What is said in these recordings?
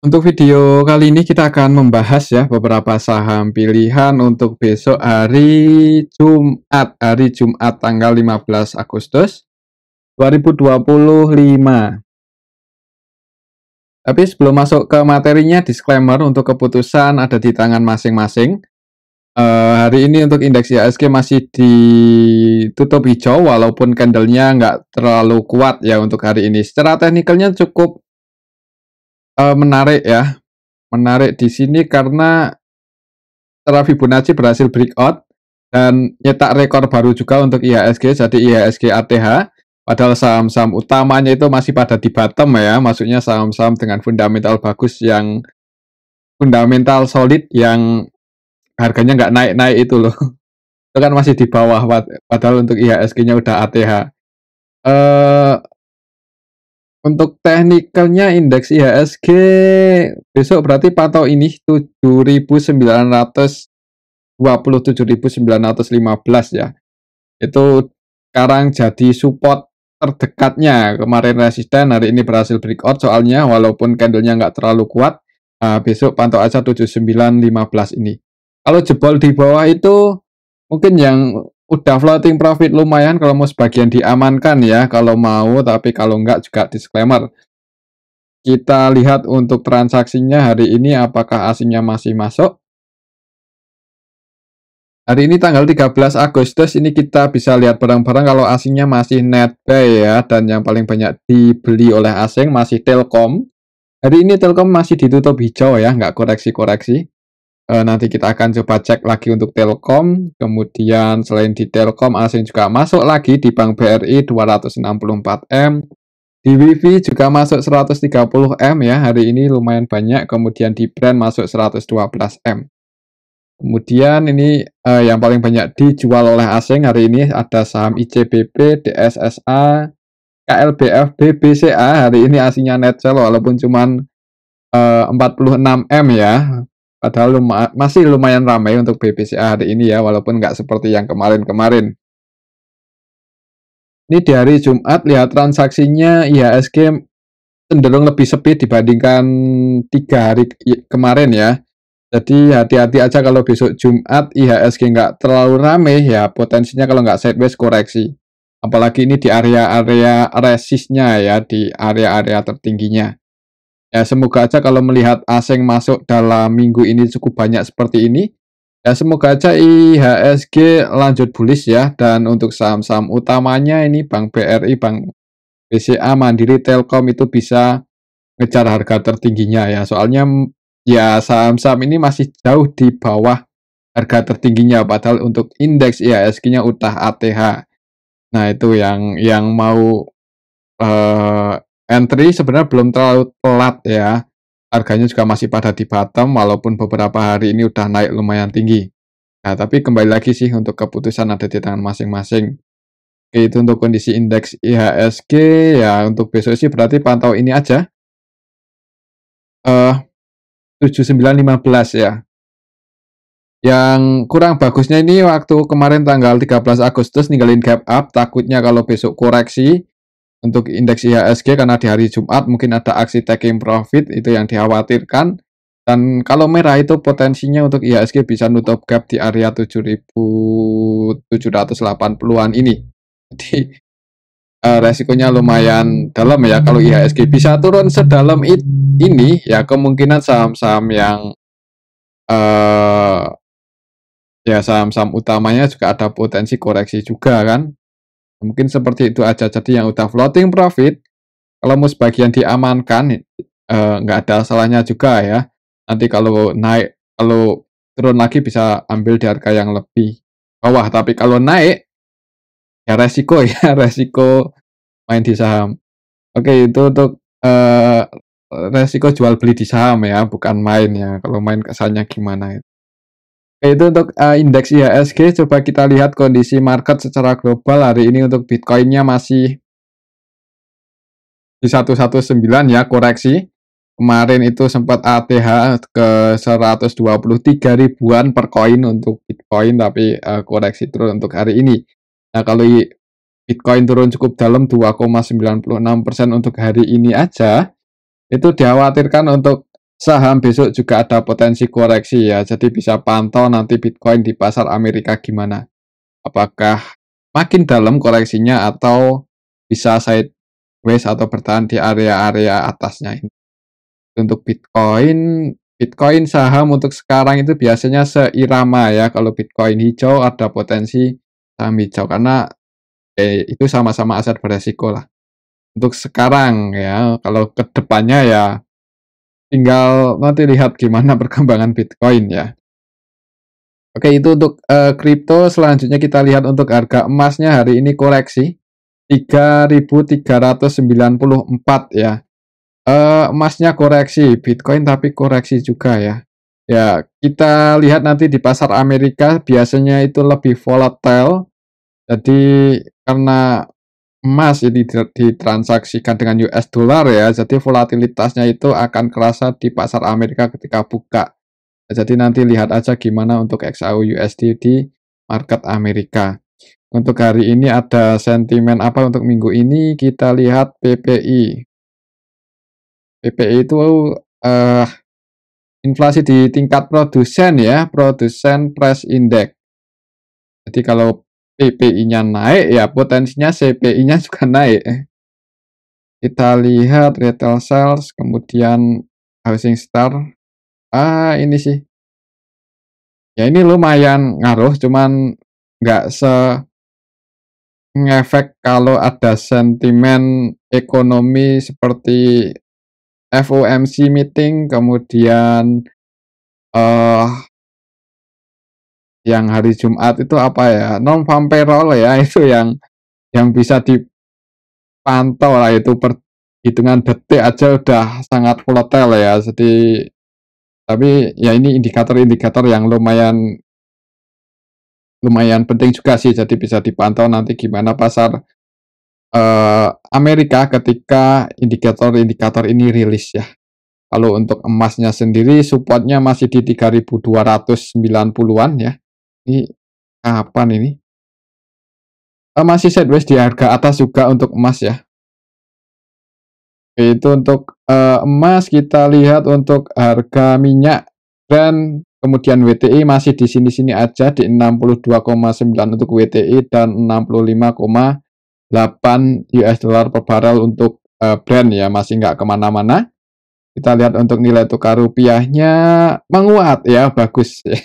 Untuk video kali ini kita akan membahas ya beberapa saham pilihan untuk besok hari Jumat tanggal 15 Agustus 2025. Tapi sebelum masuk ke materinya, disclaimer untuk keputusan ada di tangan masing-masing. Hari ini untuk indeks IHSG masih ditutup hijau walaupun candlenya nggak terlalu kuat ya untuk hari ini. Secara teknikalnya cukup menarik ya. Menarik di sini karena secara Fibonacci berhasil breakout dan nyetak rekor baru juga untuk IHSG, jadi IHSG ATH. Padahal saham-saham utamanya itu masih pada di bottom ya, maksudnya saham-saham dengan fundamental bagus yang fundamental solid yang harganya nggak naik-naik itu loh. Itu kan masih di bawah, padahal untuk IHSG-nya udah ATH. Untuk teknikalnya indeks IHSG besok berarti pantau ini 7.915 ya. Itu sekarang jadi support terdekatnya. Kemarin resisten, hari ini berhasil breakout soalnya walaupun candlenya nggak terlalu kuat. Besok pantau aja 7915 ini. Kalau jebol di bawah itu mungkin yang udah floating profit lumayan kalau mau sebagian diamankan ya kalau mau, tapi kalau enggak juga disclaimer. Kita lihat untuk transaksinya hari ini apakah asingnya masih masuk. Hari ini tanggal 13 Agustus ini kita bisa lihat barang-barang kalau asingnya masih net buy ya, dan yang paling banyak dibeli oleh asing masih Telkom. Hari ini Telkom masih ditutup hijau ya, nggak koreksi-koreksi. Nanti kita akan coba cek lagi untuk Telkom. Kemudian selain di Telkom, asing juga masuk lagi di Bank BRI 264M. Di WIFI juga masuk 130M ya, hari ini lumayan banyak. Kemudian di Brand masuk 112M. Kemudian ini yang paling banyak dijual oleh asing hari ini ada saham ICBP, DSSA, KLBF, BBCA. Hari ini asingnya net sell walaupun cuman 46M ya. Padahal masih lumayan ramai untuk BBCA hari ini ya, walaupun nggak seperti yang kemarin-kemarin. Ini di hari Jumat, lihat transaksinya IHSG cenderung lebih sepi dibandingkan 3 hari kemarin ya. Jadi hati-hati aja kalau besok Jumat IHSG nggak terlalu ramai ya, potensinya kalau nggak sideways koreksi. Apalagi ini di area-area resistnya ya, di area-area tertingginya. Ya, semoga aja kalau melihat asing masuk dalam minggu ini cukup banyak seperti ini, ya semoga aja IHSG lanjut bullish ya. Dan untuk saham-saham utamanya ini Bank BRI, Bank BCA, Mandiri, Telkom itu bisa ngejar harga tertingginya ya. Soalnya ya saham-saham ini masih jauh di bawah harga tertingginya, padahal untuk indeks IHSG-nya udah ATH. Nah, itu yang mau entry sebenarnya belum terlalu telat ya. Harganya juga masih pada di bottom walaupun beberapa hari ini udah naik lumayan tinggi. Nah, tapi kembali lagi sih untuk keputusan ada di tangan masing-masing. Oke, itu untuk kondisi indeks IHSG ya. Untuk besok sih berarti pantau ini aja. 7915 ya. Yang kurang bagusnya ini waktu kemarin tanggal 13 Agustus ninggalin gap up, takutnya kalau besok koreksi untuk indeks IHSG karena di hari Jumat mungkin ada aksi taking profit, itu yang dikhawatirkan. Dan kalau merah itu potensinya untuk IHSG bisa nutup gap di area 7.780-an ini. Jadi resikonya lumayan dalam ya kalau IHSG bisa turun sedalam ini ya, kemungkinan saham-saham yang ya saham-saham utamanya juga ada potensi koreksi juga kan. Mungkin seperti itu aja. Jadi yang udah floating profit, kalau mau sebagian diamankan, nggak ada salahnya juga ya. Nanti kalau naik, kalau turun lagi bisa ambil di harga yang lebih bawah. Tapi kalau naik, ya resiko ya, resiko main di saham. Oke, itu untuk resiko jual beli di saham ya, bukan main ya. Kalau main kesannya gimana itu. Itu untuk indeks IHSG. Coba kita lihat kondisi market secara global hari ini. Untuk Bitcoin-nya masih di 119 ya, koreksi. Kemarin itu sempat ATH ke 123 ribuan per koin untuk Bitcoin, tapi koreksi turun untuk hari ini. Nah, kalau Bitcoin turun cukup dalam 2,96% untuk hari ini aja, itu dikhawatirkan untuk saham besok juga ada potensi koreksi ya. Jadi bisa pantau nanti Bitcoin di pasar Amerika gimana. Apakah makin dalam koreksinya atau bisa sideways atau bertahan di area-area atasnya ini. Untuk Bitcoin, Bitcoin saham untuk sekarang itu biasanya seirama ya. Kalau Bitcoin hijau ada potensi saham hijau karena itu sama-sama aset beresiko lah. Untuk sekarang ya, kalau ke depannya ya tinggal nanti lihat gimana perkembangan Bitcoin ya. Oke, itu untuk kripto. Selanjutnya kita lihat untuk harga emasnya hari ini koreksi 3.394 ya. Emasnya koreksi, Bitcoin tapi koreksi juga ya. Ya, kita lihat nanti di pasar Amerika biasanya itu lebih volatile. Jadi karena emas ini ditransaksikan dengan US dollar ya, jadi volatilitasnya itu akan kerasa di pasar Amerika ketika buka. Jadi nanti lihat aja gimana untuk XAU USD di market Amerika. Untuk hari ini ada sentimen apa untuk minggu ini? Kita lihat PPI. PPI itu inflasi di tingkat produsen ya, produsen price index. Jadi kalau PPI-nya naik ya potensinya CPI-nya juga naik. Kita lihat retail sales, kemudian housing start. Ini sih. Ya ini lumayan ngaruh, cuman nggak ngefek kalau ada sentimen ekonomi seperti FOMC meeting, kemudian eh yang hari Jumat itu apa ya, non-farm payroll ya, itu yang bisa dipantau lah, itu perhitungan detik aja udah sangat volatile ya. Jadi tapi ya ini indikator-indikator yang lumayan penting juga sih, jadi bisa dipantau nanti gimana pasar Amerika ketika indikator-indikator ini rilis ya. Kalau untuk emasnya sendiri supportnya masih di 3.290-an ya. Ini kapan ini? Masih sideways di harga atas juga untuk emas ya. Itu untuk emas. Kita lihat untuk harga minyak dan kemudian WTI masih di sini-sini aja di 62,9 untuk WTI dan 65,8 US dollar per barrel untuk Brent ya, masih nggak kemana-mana. Kita lihat untuk nilai tukar rupiahnya menguat ya, bagus ya.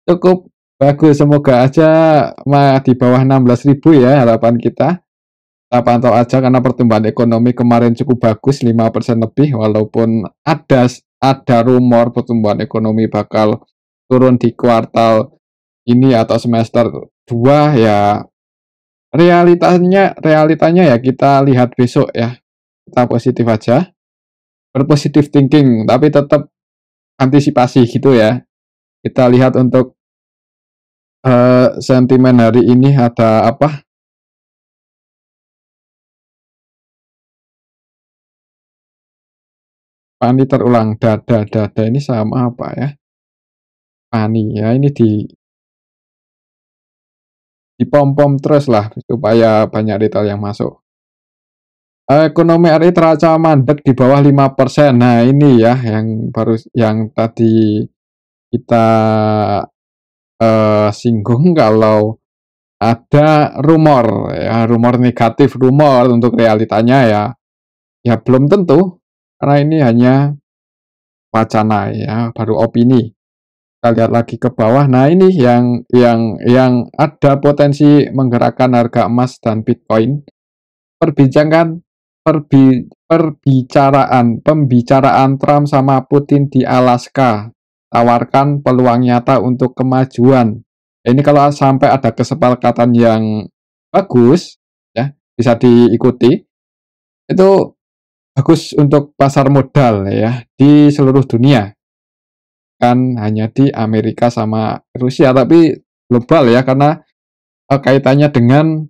Cukup bagus, semoga aja di bawah 16.000 ya harapan kita. Kita pantau aja karena pertumbuhan ekonomi kemarin cukup bagus 5% lebih, walaupun ada rumor pertumbuhan ekonomi bakal turun di kuartal ini atau semester 2 ya. Realitanya ya kita lihat besok ya. Kita positif aja. Berpositif thinking tapi tetap antisipasi gitu ya. Kita lihat untuk sentimen hari ini ada apa? Pani terulang, dada ini sama apa ya? Pani ya, ini dipom-pom terus lah supaya banyak retail yang masuk. Ekonomi RI terancam mandek di bawah 5%. Nah, ini ya yang tadi kita singgung, kalau ada rumor ya, rumor negatif, rumor untuk realitanya ya belum tentu, karena ini hanya wacana ya, baru opini. Kita lihat lagi ke bawah. Nah, ini yang ada potensi menggerakkan harga emas dan Bitcoin. Pembicaraan Trump sama Putin di Alaska tawarkan peluang nyata untuk kemajuan. Ini kalau sampai ada kesepakatan yang bagus ya, bisa diikuti, itu bagus untuk pasar modal ya di seluruh dunia. Kan hanya di Amerika sama Rusia, tapi global ya, karena kaitannya dengan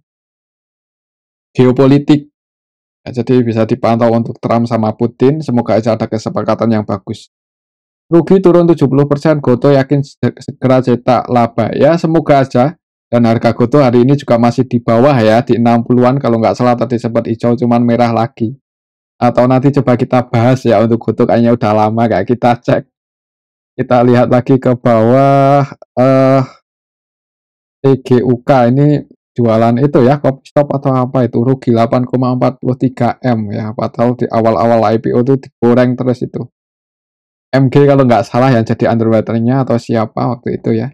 geopolitik. Ya, jadi bisa dipantau untuk Trump sama Putin, semoga aja ada kesepakatan yang bagus. Rugi turun 70%, Goto yakin segera cetak laba. Ya, semoga aja Dan harga GoTo hari ini juga masih di bawah ya, di 60-an kalau nggak salah tadi sempat hijau cuman merah lagi. Atau nanti coba kita bahas ya untuk GoTo kayaknya udah lama kayak kita cek. Kita lihat lagi ke bawah TGUK ini jualan itu ya, kopi shop atau apa itu rugi 8,43 M ya, padahal di awal-awal IPO itu digoreng terus itu. MG kalau nggak salah yang jadi underwriter-nya atau siapa waktu itu ya.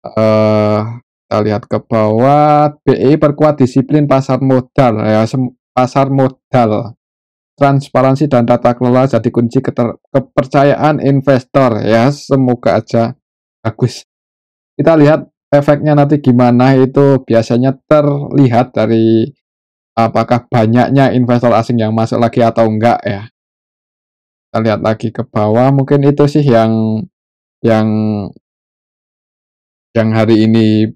Eh, kita lihat ke bawah, BI perkuat disiplin pasar modal ya, pasar modal. Transparansi dan tata kelola jadi kunci kepercayaan investor ya, semoga aja bagus. Kita lihat efeknya nanti gimana itu biasanya terlihat dari apakah banyaknya investor asing yang masuk lagi atau enggak ya. Kita lihat lagi ke bawah, mungkin itu sih yang yang hari ini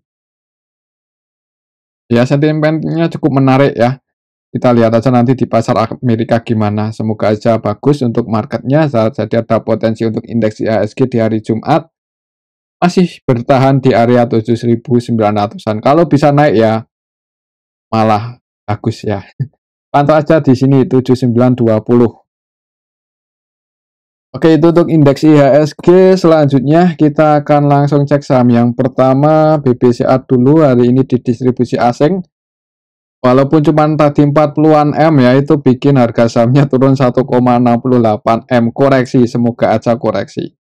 ya sentimennya cukup menarik ya. Kita lihat aja nanti di pasar Amerika gimana. Semoga aja bagus untuk marketnya. Jadi ada potensi untuk indeks IHSG di hari Jumat masih bertahan di area 7.900-an. Kalau bisa naik ya malah bagus ya. Pantau aja di sini 7920. Oke, itu untuk indeks IHSG. Selanjutnya kita akan langsung cek saham yang pertama BBCA dulu. Hari ini di distribusi asing. Walaupun cuma tadi 40-an M ya, itu bikin harga sahamnya turun 1,68 M. Koreksi, semoga aja koreksi.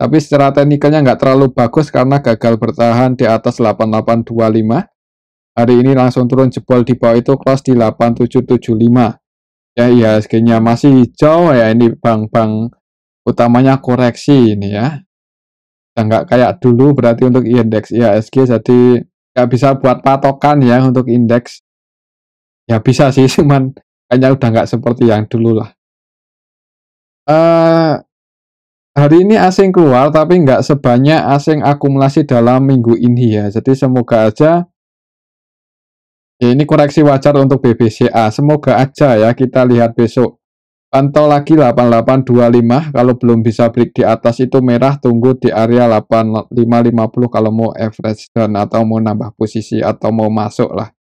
Tapi secara teknikalnya nggak terlalu bagus karena gagal bertahan di atas 8825. Hari ini langsung turun jebol di bawah itu close di 8775. Ya IHSG-nya masih hijau ya, ini bank-bank utamanya koreksi ini ya. Dan nggak kayak dulu berarti untuk indeks IHSG, jadi nggak bisa buat patokan ya untuk indeks. Ya bisa sih, cuman kayaknya udah nggak seperti yang dulu lah. Hari ini asing keluar, tapi nggak sebanyak asing akumulasi dalam minggu ini ya. Jadi semoga aja, ya ini koreksi wajar untuk BBCA. Semoga aja ya, kita lihat besok. Pantau lagi 8825, kalau belum bisa break di atas itu merah, tunggu di area 8550 kalau mau average down atau mau nambah posisi atau mau masuk lah.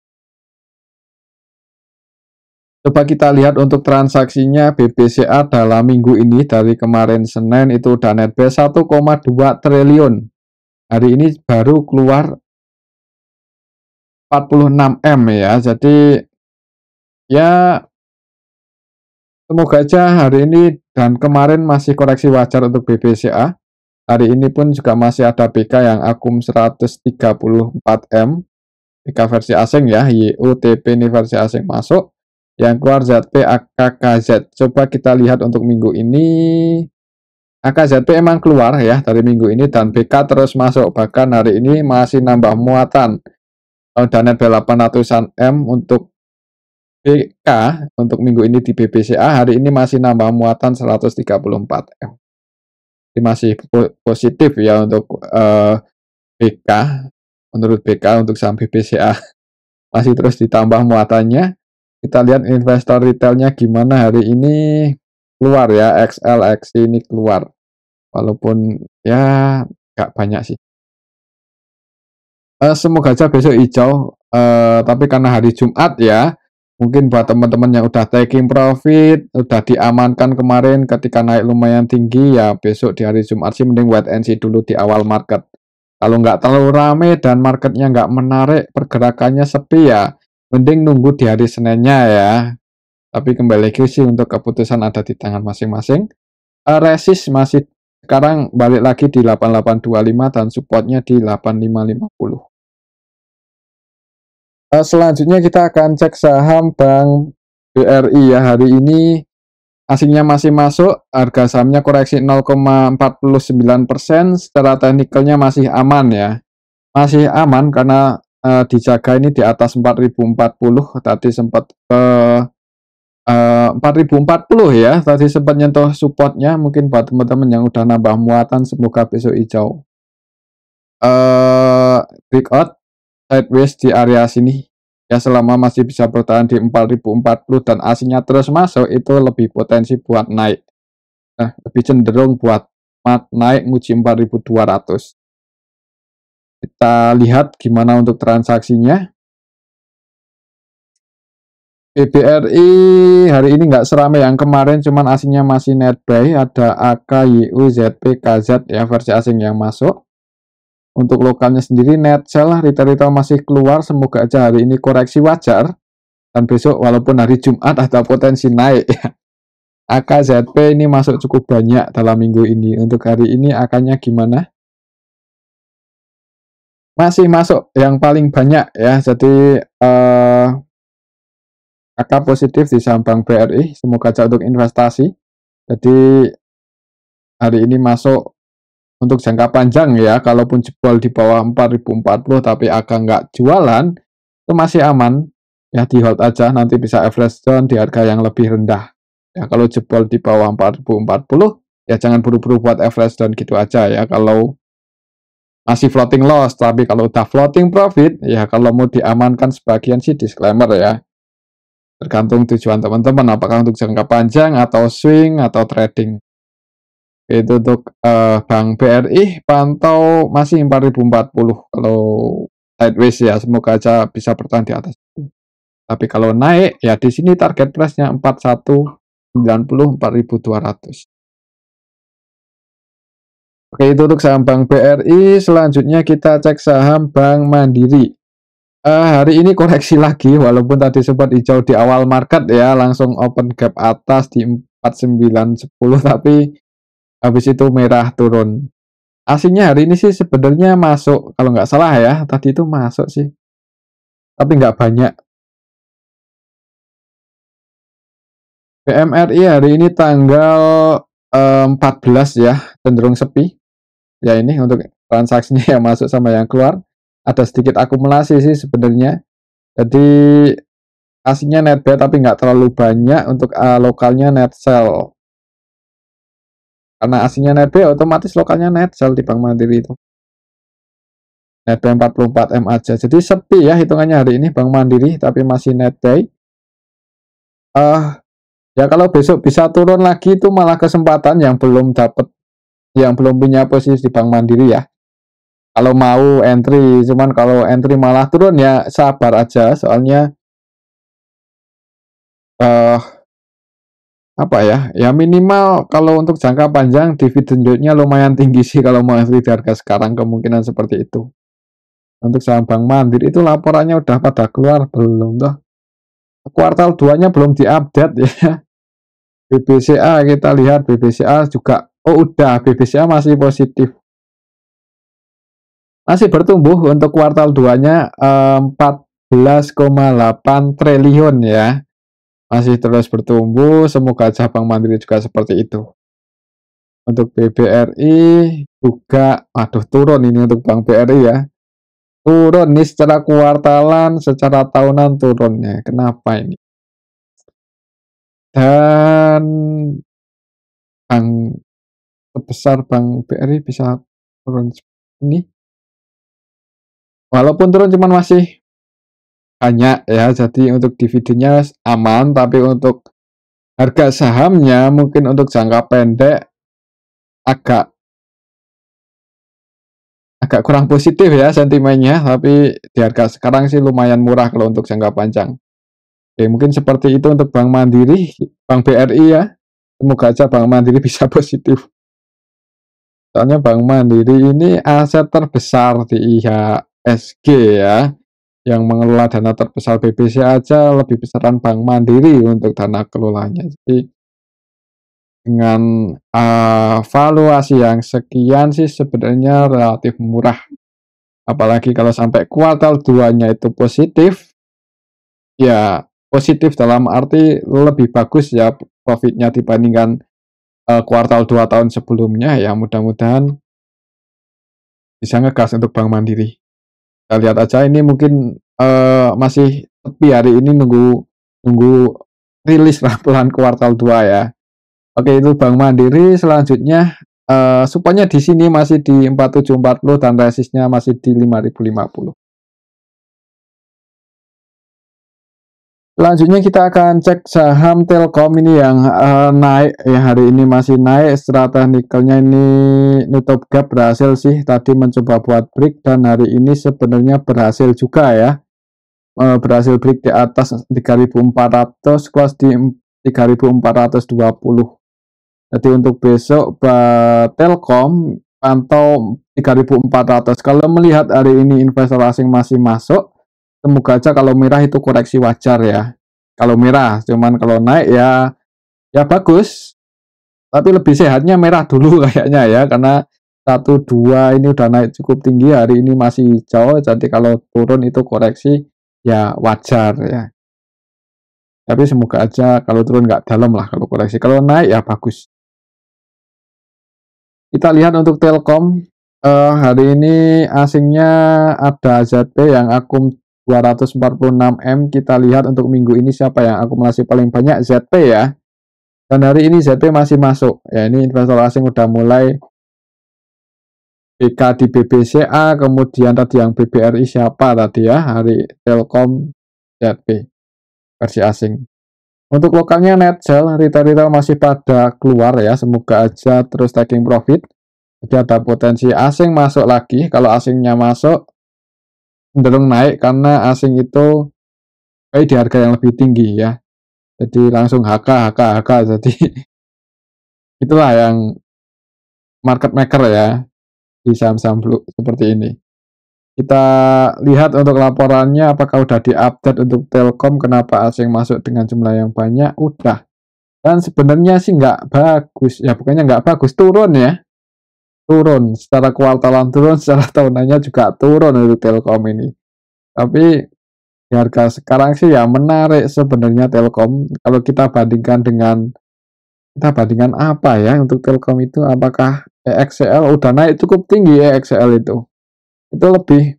Coba kita lihat untuk transaksinya BBCA dalam minggu ini dari kemarin Senin itu udah netbuy 1,2 triliun. Hari ini baru keluar 46 M ya. Jadi ya semoga aja hari ini dan kemarin masih koreksi wajar untuk BBCA. Hari ini pun juga masih ada BK yang akum 134 M. BK versi asing ya, YUTP ini versi asing masuk. Yang keluar ZP AKKZ. Coba kita lihat untuk minggu ini. AKZP emang keluar ya dari minggu ini dan BK terus masuk. Bahkan hari ini masih nambah muatan. Dan net 800-an M untuk BK untuk minggu ini di BBCA. Hari ini masih nambah muatan 134 M. Ini masih positif ya untuk BK. Menurut BK untuk saham BBCA masih terus ditambah muatannya. Kita lihat investor retailnya gimana hari ini, keluar ya, XLX ini keluar. Walaupun ya nggak banyak sih. Semoga aja besok hijau, tapi karena hari Jumat ya, mungkin buat teman-teman yang udah taking profit, udah diamankan kemarin ketika naik lumayan tinggi, ya besok di hari Jumat sih mending wait and see dulu di awal market. Kalau nggak terlalu rame dan marketnya nggak menarik, pergerakannya sepi ya, mending nunggu di hari Seninnya ya. Tapi kembali lagi sih untuk keputusan ada di tangan masing-masing. Resist masih sekarang balik lagi di 8825 dan supportnya di 8550. Selanjutnya kita akan cek saham Bank BRI ya. Hari ini asingnya masih masuk, harga sahamnya koreksi 0,49%, secara teknikalnya masih aman ya. Masih aman karena dijaga ini di atas 4040, tadi sempat 4040 ya, tadi sempat nyentuh supportnya, mungkin buat teman-teman yang udah nambah muatan, semoga besok hijau. Breakout sideways di area sini ya, selama masih bisa bertahan di 4040 dan asingnya terus masuk, itu lebih potensi buat naik. Nah, lebih cenderung buat naik nguji 4200. Kita lihat gimana untuk transaksinya. BBRI hari ini nggak seramai yang kemarin, cuman asingnya masih net buy, ada AK, YU, ZP, KZ ya versi asing yang masuk. Untuk lokalnya sendiri net sell, retail-retail masih keluar, semoga aja hari ini koreksi wajar dan besok walaupun hari Jumat ada potensi naik ya. AK, ZP ini masuk cukup banyak dalam minggu ini. Untuk hari ini AK-nya gimana? Masih masuk yang paling banyak ya, jadi AK positif di saham Bank BRI, semoga aja untuk investasi. Jadi hari ini masuk untuk jangka panjang ya, kalaupun jebol di bawah 4040 tapi AK nggak jualan, itu masih aman. Ya di hold aja, nanti bisa average down di harga yang lebih rendah. Ya kalau jebol di bawah 4040, ya jangan buru-buru buat average down gitu aja ya, kalau masih floating loss. Tapi kalau udah floating profit, ya kalau mau diamankan sebagian sih disclaimer ya. Tergantung tujuan teman-teman, apakah untuk jangka panjang atau swing atau trading. Itu untuk Bank BRI pantau masih 4040 kalau sideways ya, semoga aja bisa bertahan di atas. Tapi kalau naik ya di sini target price-nya 4190 4200. Oke, itu untuk saham Bank BRI. Selanjutnya kita cek saham Bank Mandiri. Hari ini koreksi lagi, walaupun tadi sempat hijau di awal market ya, langsung open gap atas di 4910, tapi habis itu merah turun. Asingnya hari ini sih sebenarnya masuk, kalau nggak salah ya, tadi itu masuk sih, tapi nggak banyak. BMRI hari ini tanggal 14 ya, cenderung sepi. Ya ini untuk transaksinya yang masuk sama yang keluar, ada sedikit akumulasi sih sebenarnya. Jadi asingnya net buy tapi nggak terlalu banyak, untuk lokalnya net sell. Karena asingnya net buy otomatis lokalnya net sell di Bank Mandiri itu. Net buy 44 M aja. Jadi sepi ya hitungannya hari ini Bank Mandiri, tapi masih net buy. Ya kalau besok bisa turun lagi itu malah kesempatan yang belum dapat, yang belum punya posisi di Bank Mandiri ya. Kalau mau entry, cuman kalau entry malah turun ya sabar aja, soalnya apa ya? Ya minimal kalau untuk jangka panjang dividen yield-nya lumayan tinggi sih kalau mau entry di harga sekarang, kemungkinan seperti itu. Untuk saham Bank Mandiri itu laporannya udah pada keluar belum toh? Kuartal 2-nya belum diupdate ya. BBCA kita lihat, BBCA juga udah, BBCA masih positif. Masih bertumbuh untuk kuartal 2-nya 14,8 triliun ya. Masih terus bertumbuh, semoga aja Bank Mandiri juga seperti itu. Untuk BBRI juga, aduh turun ini untuk Bank BRI ya. Turun nih secara kuartalan, secara tahunan turunnya. Kenapa ini? Dan bank sebesar Bank BRI bisa turun ini. Walaupun turun cuman masih banyak ya, jadi untuk dividennya aman, tapi untuk harga sahamnya mungkin untuk jangka pendek agak kurang positif ya sentimennya, tapi di harga sekarang sih lumayan murah kalau untuk jangka panjang. Oke, mungkin seperti itu untuk Bank Mandiri, Bank BRI ya. Semoga aja Bank Mandiri bisa positif. Soalnya Bank Mandiri ini aset terbesar di IHSG ya. Yang mengelola dana terbesar BBC aja lebih besaran Bank Mandiri untuk dana kelolanya. Jadi dengan valuasi yang sekian sih sebenarnya relatif murah. Apalagi kalau sampai kuartal 2-nya itu positif, ya positif dalam arti lebih bagus ya profitnya dibandingkan kuartal 2 tahun sebelumnya. Ya mudah-mudahan bisa ngegas untuk Bank Mandiri. Kita lihat aja, ini mungkin masih sepi hari ini, nunggu rilis laporan kuartal 2 ya. Oke, itu Bank Mandiri. Selanjutnya supaya di sini masih di 4740 dan resistnya masih di 5050. Selanjutnya kita akan cek saham Telkom ini yang naik ya, hari ini masih naik. Secara teknikalnya ini nutup gap berhasil sih, tadi mencoba buat break dan hari ini sebenarnya berhasil juga ya. Berhasil break di atas 3.400, close di 3.420. Jadi untuk besok Telkom pantau 3.400. Kalau melihat hari ini investor asing masih masuk, semoga aja kalau merah itu koreksi wajar ya. Kalau merah, cuman kalau naik ya ya bagus. Tapi lebih sehatnya merah dulu kayaknya ya, karena 1 2 ini udah naik cukup tinggi, hari ini masih hijau. Jadi kalau turun itu koreksi ya wajar ya. Tapi semoga aja kalau turun nggak dalam lah kalau koreksi. Kalau naik ya bagus. Kita lihat untuk Telkom, hari ini asingnya ada ZP yang akum 246M. Kita lihat untuk minggu ini siapa yang akumulasi paling banyak, ZP ya. Dan hari ini ZP masih masuk. Ya, ini investor asing udah mulai BK di BBCA, kemudian tadi yang BBRI siapa tadi ya, hari Telkom ZP versi asing. Untuk lokalnya net sell, retail-retail masih pada keluar ya, semoga aja terus taking profit. Jadi ada potensi asing masuk lagi. Kalau asingnya masuk cenderung naik karena asing itu di harga yang lebih tinggi ya. Jadi langsung HK. Jadi itulah yang market maker ya di saham-saham seperti ini. Kita lihat untuk laporannya apakah udah diupdate untuk Telkom, kenapa asing masuk dengan jumlah yang banyak. Udah. Dan sebenarnya sih nggak bagus. Ya bukannya nggak bagus, turun ya. Turun. Secara kuartalan turun, secara tahunannya juga turun untuk Telkom ini. Tapi di harga sekarang sih ya menarik sebenarnya Telkom. Kalau kita bandingkan apa ya untuk Telkom itu, apakah EXL udah naik cukup tinggi, EXL itu lebih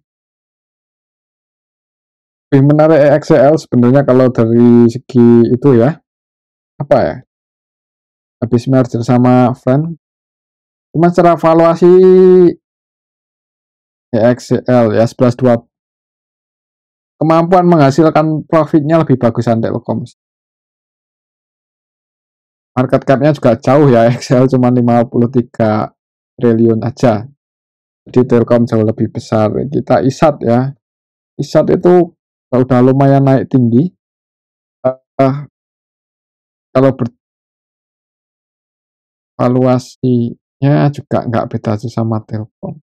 menarik EXL sebenarnya kalau dari segi itu ya, apa ya, habis merger sama Friend. Cuma secara valuasi EXL ya 11,2, kemampuan menghasilkan profitnya lebih bagusan Telkom. Market cap-nya juga jauh ya, EXL cuma 53 triliun aja. Jadi Telkom jauh lebih besar. Kita ISAT ya. ISAT itu udah lumayan naik tinggi. Uh, kalau bervaluasinya juga nggak beda sama Telkom.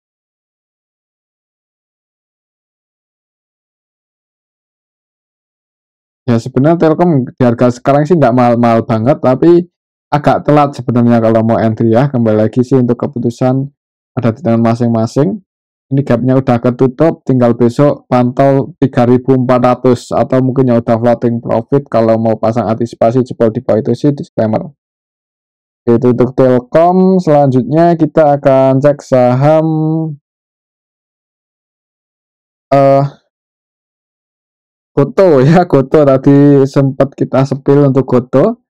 Ya sebenarnya Telkom di harga sekarang sih nggak mahal-mahal banget, tapi agak telat sebenarnya kalau mau entry ya. Kembali lagi sih untuk keputusan ada di tangan masing-masing. Ini gapnya udah ketutup, tinggal besok pantau 3.400 atau mungkin ya udah floating profit. Kalau mau pasang antisipasi jebol di bawah itu sih disclaimer. Itu untuk Telkom. Selanjutnya kita akan cek saham Goto ya. Goto tadi sempat kita spill untuk Goto.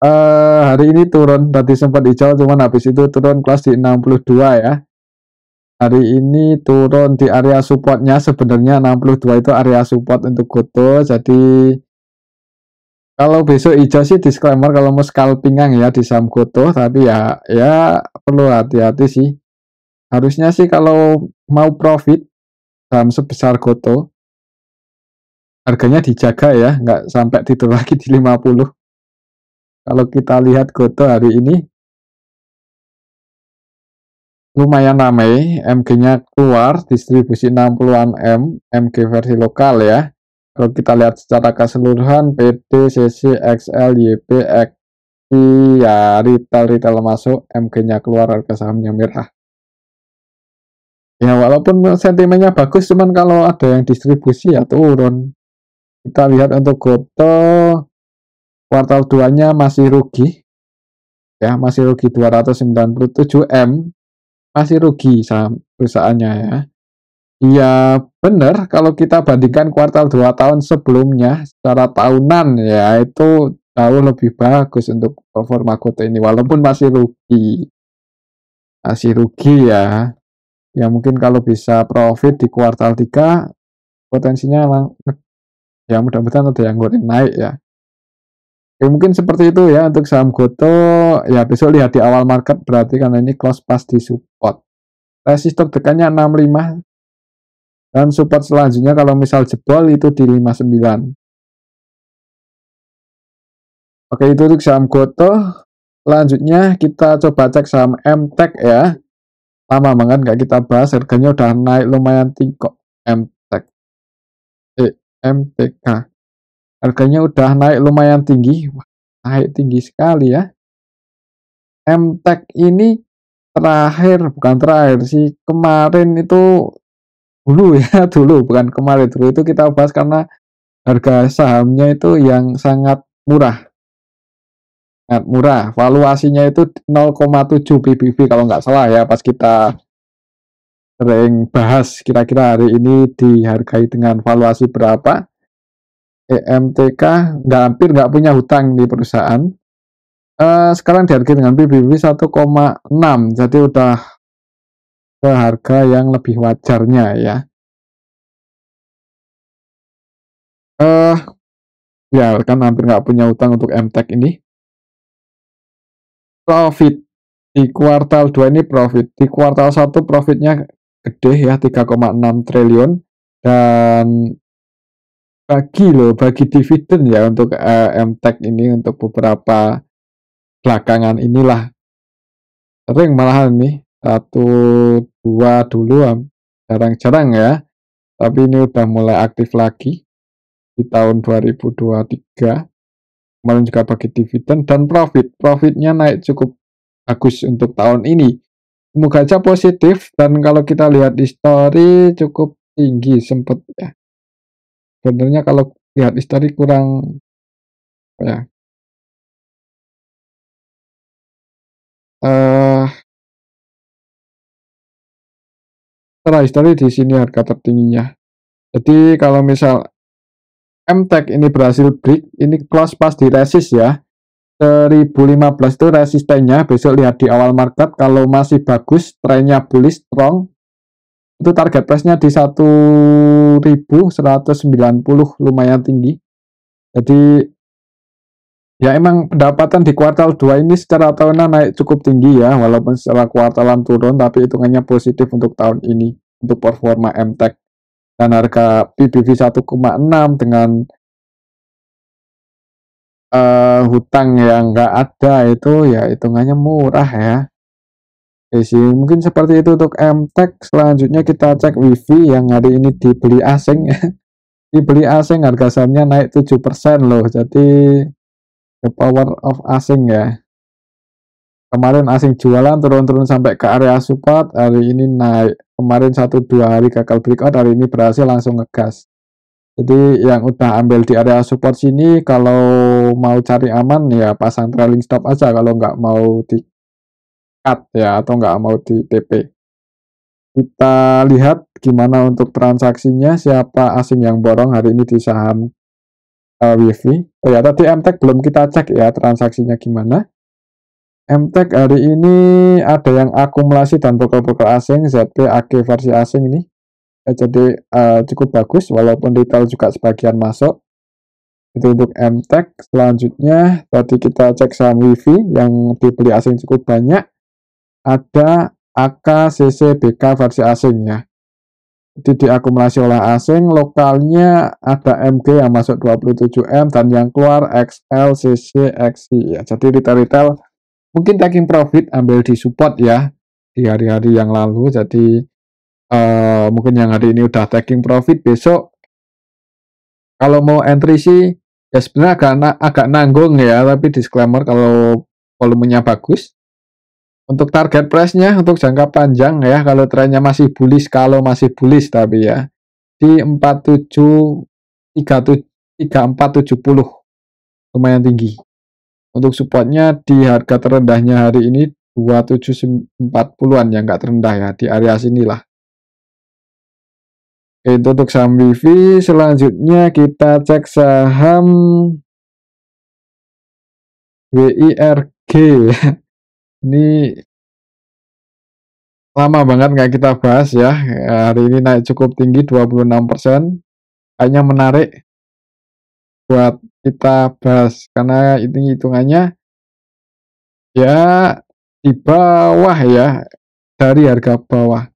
Hari ini turun, tadi sempat hijau cuman habis itu turun kelas di 62 ya. Hari ini turun di area supportnya, sebenarnya 62 itu area support untuk Goto. Jadi kalau besok hijau sih disclaimer kalau mau scalpingan ya di saham Goto, tapi ya perlu hati-hati sih. Harusnya sih kalau mau profit saham sebesar Goto harganya dijaga ya, nggak sampai tidur lagi di 50. Kalau kita lihat Goto hari ini lumayan ramai, MG-nya keluar, distribusi 60-an MG versi lokal ya. Kalau kita lihat secara keseluruhan, PD, CC, XL, YP, XI, ya retail masuk, MG-nya keluar, harga sahamnya merah. Ya walaupun sentimennya bagus, cuman kalau ada yang distribusi ya turun. Kita lihat untuk Goto, kuartal 2-nya masih rugi, ya masih rugi 297M, masih rugi saham perusahaannya ya. Iya benar, kalau kita bandingkan kuartal 2 tahun sebelumnya secara tahunan ya itu jauh lebih bagus untuk performa Goto ini walaupun masih rugi ya. Ya mungkin kalau bisa profit di kuartal 3 potensinya Ya mudah-mudahan ada yang goreng naik ya. Oke, mungkin seperti itu ya untuk saham Goto. Ya besok lihat di awal market berarti karena ini close pas di support. Resistor tekannya 65 dan support selanjutnya kalau misal jebol itu di 59. Oke, itu untuk saham Goto. Selanjutnya kita coba cek saham MTEK ya. Lama banget nggak kita bahas, harganya udah naik lumayan tinggi kok. MTEK, MTK. Harganya udah naik lumayan tinggi. Wah, naik tinggi sekali ya. MTEK ini terakhir, bukan terakhir sih, kemarin itu dulu ya, dulu bukan kemarin, dulu itu kita bahas karena harga sahamnya itu yang sangat murah. Sangat murah, valuasinya itu 0,7 PBB kalau nggak salah ya, pas kita sering bahas kira-kira hari ini dihargai dengan valuasi berapa. EMTK hampir nggak punya hutang di perusahaan. Sekarang dihargai dengan PBB 1,6, jadi udah ke harga yang lebih wajarnya ya. Eh ya kan hampir nggak punya hutang untuk MTEK ini. Profit di kuartal 2 ini profit. Di kuartal 1 profitnya gede ya 3,6 triliun dan bagi dividen ya untuk MTEK ini untuk beberapa belakangan inilah sering malahan nih 1, 2 dulu jarang-jarang ya, tapi ini udah mulai aktif lagi di tahun 2023. Kemarin juga bagi dividen dan profitnya naik cukup bagus untuk tahun ini. Semoga aja positif dan kalau kita lihat di story cukup tinggi sempat ya. Sebenarnya kalau lihat di story kurang ya. Eh Setelah history di sini harga tertingginya. Jadi kalau misal MTEK ini berhasil break, ini close pas di resist ya. 1015 itu resistennya, besok lihat di awal market kalau masih bagus, trennya bullish strong, itu target price-nya di 1190 lumayan tinggi. Jadi ya emang pendapatan di kuartal 2 ini secara tahunan naik cukup tinggi ya, walaupun secara kuartalan turun tapi hitungannya positif untuk tahun ini untuk performa MTEK dan harga PBV 1,6 dengan hutang yang nggak ada itu ya hitungannya murah ya. Oke sih, mungkin seperti itu untuk MTEK. Selanjutnya kita cek WIFI yang hari ini dibeli asing ya. Dibeli asing harga sahamnya naik 7% loh. Jadi the power of asing ya. Kemarin asing jualan turun-turun sampai ke area support, hari ini naik. Kemarin 1-2 hari gagal breakout, hari ini berhasil langsung ngegas. Jadi yang udah ambil di area support sini kalau mau cari aman ya pasang trailing stop aja kalau nggak mau di cut ya atau nggak mau di TP. Kita lihat gimana untuk transaksinya, siapa asing yang borong hari ini di saham WIFI. Oh ya, tadi MTEK belum kita cek ya transaksinya gimana. MTEK hari ini ada yang akumulasi dan broker-broker asing, ZP, AG versi asing ini. Jadi cukup bagus, walaupun retail juga sebagian masuk. Itu untuk MTEK. Selanjutnya, tadi kita cek saham WIFI yang dibeli asing cukup banyak. Ada AKCCBK versi asing ya. Jadi diakumulasi oleh asing, lokalnya ada MG yang masuk 27M dan yang keluar XL, CC, XI ya. Jadi retail-retail mungkin taking profit ambil di support ya di hari-hari yang lalu. Jadi mungkin yang hari ini udah taking profit, besok kalau mau entry sih ya sebenarnya agak nanggung ya, tapi disclaimer kalau volumenya bagus. Untuk target price-nya untuk jangka panjang ya, kalau trennya masih bullish, kalau masih bullish tapi ya, di 3470 lumayan tinggi. Untuk supportnya di harga terendahnya hari ini 2740-an yang nggak terendah ya, di area sinilah. Oke, itu untuk saham WIFI. Selanjutnya kita cek saham WIRG. Ini lama banget nggak kita bahas ya. Hari ini naik cukup tinggi 26%. Kayaknya menarik. buat kita bahas karena ini hitungannya ya di bawah ya, dari harga bawah.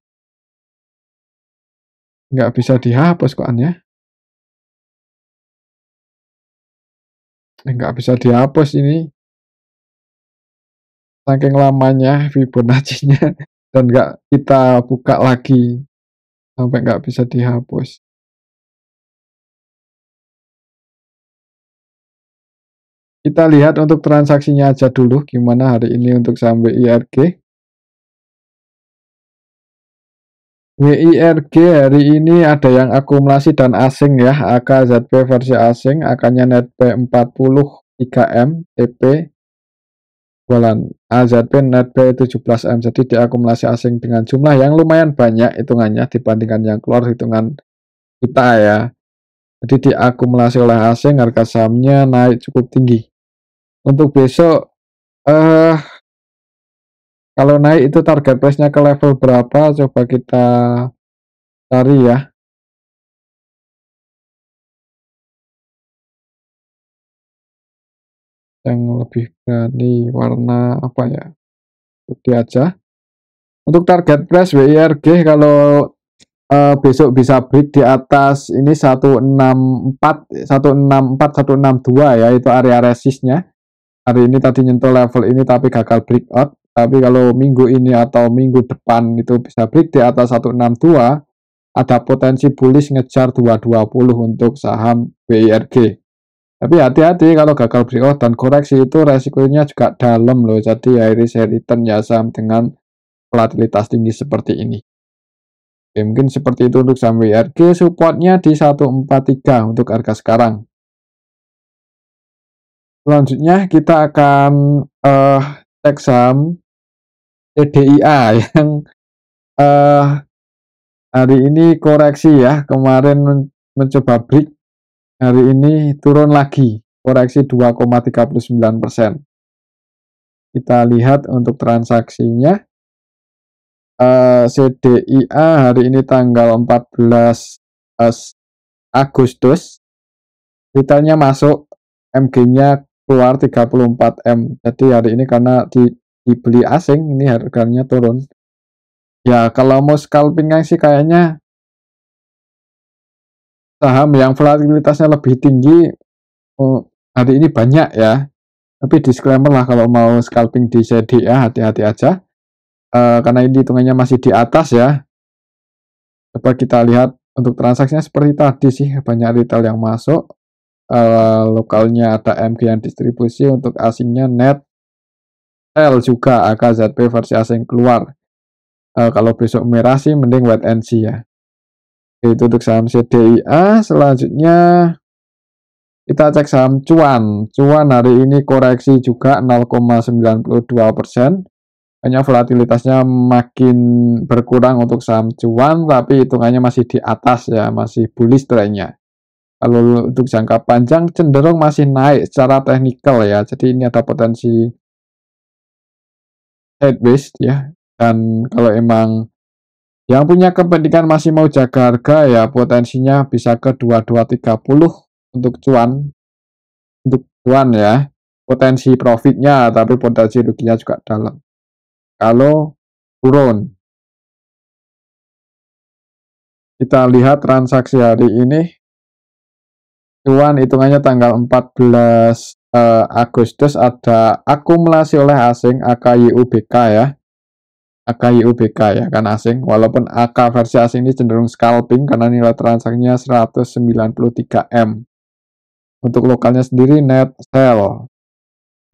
Nggak bisa dihapus koannya. Nggak bisa dihapus ini, saking lamanya Fibonacci-nya dan nggak kita buka lagi, sampai nggak bisa dihapus. Kita lihat untuk transaksinya aja dulu, gimana hari ini untuk saham WIRG. WIRG hari ini ada yang akumulasi dan asing ya, AKZP versi asing, AK-nya netp 43M, TP, bulan AZP netp 17M, jadi diakumulasi asing dengan jumlah yang lumayan banyak hitungannya dibandingkan yang keluar hitungan kita ya. Jadi diakumulasi oleh asing, harga sahamnya naik cukup tinggi. Untuk besok, kalau naik itu target price-nya ke level berapa? Coba kita cari ya. Yang lebih berani warna apa ya? Putih aja. Untuk target price WIRG kalau besok bisa break di atas ini 164, 164, 162 ya, itu area resistnya. Hari ini tadi nyentuh level ini tapi gagal breakout. Tapi kalau minggu ini atau minggu depan itu bisa break di atas 162, ada potensi bullish ngejar 220 untuk saham WIRG. Tapi hati-hati kalau gagal breakout dan koreksi itu resikonya juga dalam loh. Jadi high return ya saham dengan volatilitas tinggi seperti ini. Oke, mungkin seperti itu untuk saham WIRG, supportnya di 143 untuk harga sekarang. Selanjutnya kita akan cek saham TDIA yang hari ini koreksi ya, kemarin mencoba break, hari ini turun lagi, koreksi 2,39%. Kita lihat untuk transaksinya, CDIA hari ini tanggal 14 Agustus, retailnya masuk, MG-nya keluar 34M. Jadi hari ini karena dibeli asing, ini harganya turun. Ya, kalau mau scalping sih kayaknya saham yang volatilitasnya lebih tinggi hari ini banyak ya. Tapi disclaimer lah kalau mau scalping di CDIA hati-hati aja. Karena ini hitungannya masih di atas ya. Coba kita lihat untuk transaksinya seperti tadi sih, banyak retail yang masuk. Lokalnya ada MG yang distribusi, untuk asingnya net L juga AKZP versi asing keluar. Kalau besok merah sih mending wait and see ya. Itu untuk saham CDIA. Selanjutnya kita cek saham Cuan. Cuan hari ini koreksi juga 0,92%. Hanya volatilitasnya makin berkurang untuk saham Cuan, tapi hitungannya masih di atas ya, masih bullish trennya. Kalau untuk jangka panjang cenderung masih naik secara teknikal ya. Jadi ini ada potensi sideways ya. Dan kalau emang yang punya kepentingan masih mau jaga harga ya, potensinya bisa ke 2230 untuk Cuan. Untuk Cuan ya. Potensi profitnya tapi potensi ruginya juga dalam. Kalau turun, kita lihat transaksi hari ini, Cuan hitungannya tanggal 14 Agustus ada akumulasi oleh asing AKYUBK ya. AKYUBK ya kan asing, walaupun AK versi asing ini cenderung scalping karena nilai transaksinya 193M. Untuk lokalnya sendiri net sell.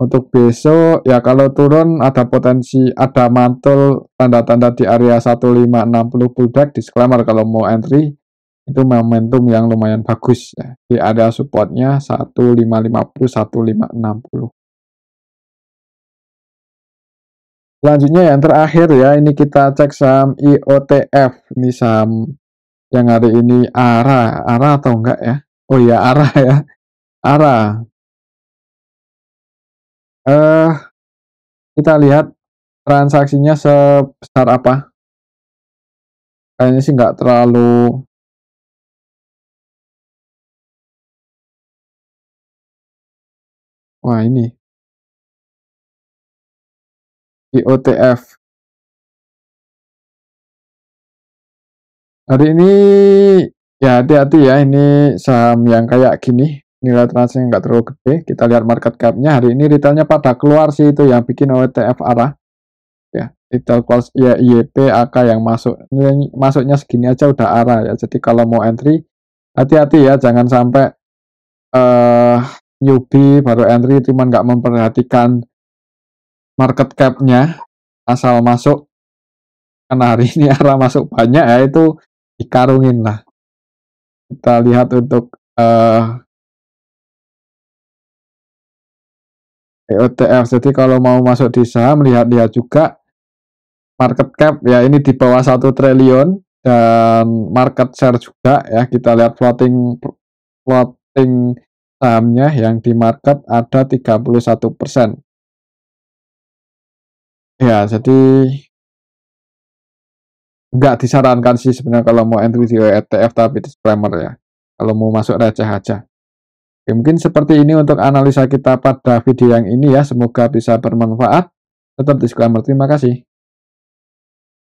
Untuk besok ya kalau turun ada potensi ada mantul tanda-tanda di area 1560 pullback. Disclaimer kalau mau entry itu momentum yang lumayan bagus ya. Di area supportnya 1550 1560. Selanjutnya yang terakhir ya, ini kita cek saham IOTF. Ini saham yang hari ini ARA atau enggak ya? Oh iya ARA ya, ARA. Kita lihat transaksinya sebesar apa. Kayaknya sih nggak terlalu Wah, ini IOTF. Hari ini ya hati-hati ya, ini saham yang kayak gini, nilai transaksinya nggak terlalu gede. Kita lihat market cap-nya hari ini retailnya pada keluar sih, itu yang bikin OTF arah ya. Retail close ya IYP, AK yang masuk. Nilai masuknya segini aja udah arah ya. Jadi kalau mau entry hati-hati ya, jangan sampai eh newbie baru entry cuman nggak memperhatikan market cap-nya asal masuk, karena hari ini arah masuk banyak ya, itu dikarungin lah. Kita lihat untuk EOTF. Jadi kalau mau masuk di saham, lihat-lihat juga market cap ya, ini di bawah 1 triliun, dan market share juga ya. Kita lihat floating floating sahamnya yang di market ada 31%. Ya, jadi nggak disarankan sih sebenarnya kalau mau entry di ETF, tapi disclaimer ya. Kalau mau masuk receh aja. Oke, mungkin seperti ini untuk analisa kita pada video yang ini ya. Semoga bisa bermanfaat. Tetap disclaimer. Terima kasih.